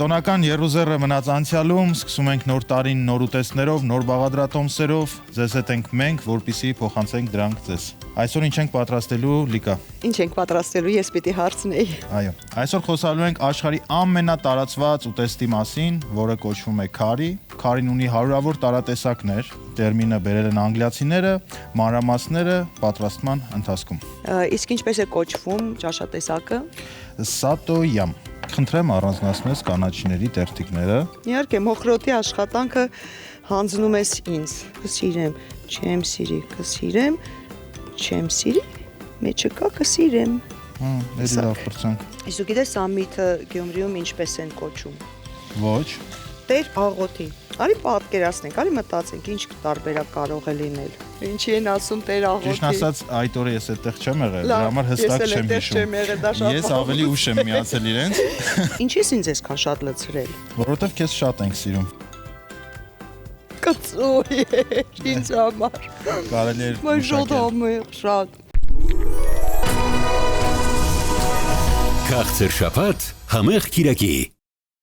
Տոնական Երուսերը մնաց անցյալում, սկսում ենք նոր տարին նոր ուտեստներով, նոր բաղադրատոմսերով, ձեզ հետ ենք մենք, որպեսզի փոխանցենք դրանք ձեզ։ Այսօր ինչ ենք պատրաստելու, Լիկա։ Ինչ ենք պատրաստելու, ես պիտի հարցնեի։ Այո։ Այսօր խոսալու ենք աշխարհի ամենատարածված ուտեստի մասին, որը կոչվում է քարի։ Քարին ունի հարյուրավոր տարատեսակներ, տերմինը բերել են անգլիացիները, մանրամասները պատրաստման ընթացքում։ Իսկ ինչպես է կոչվում ճաշատեսակը։ Սատոյամ։ Խնդրեմ առանձնացնես կանաչիների տերտիկները։ Իհարկե, մոխրոտի աշխատանքը հանձնում ես ինձ։ Կսիրեմ, չեմ սիրի, կսիրեմ, չեմ սիրի, մեջը կա կսիրեմ։ Էլի լավ փրցանք։ Իսկ դու գիտես սամիթը Գյումրիում ինչպես են կոչում։ Ոչ։ Տեր աղոթի։ Արի պատկերացնենք, արի մտածենք, ինչ տարբերակ կարող է լինել։ Ինչի են ասում Տեր աղոթի։ Ճիշտ ասած, այդ օրը ես այդտեղ չեմ եղել, դրա համար հստակ չեմ հիշում։ Ես ավելի ուշ եմ միացել իրենց։ Ինչի՞ս ինձ այսքան շատ լցրել։ Որովհետև քեզ շատ ենք սիրում։ Կծույ է ինձ համար։ Կարելի է Մայ շատ համեղ, շատ։ Քաղցր շաբաթ, համեղ կիրակի։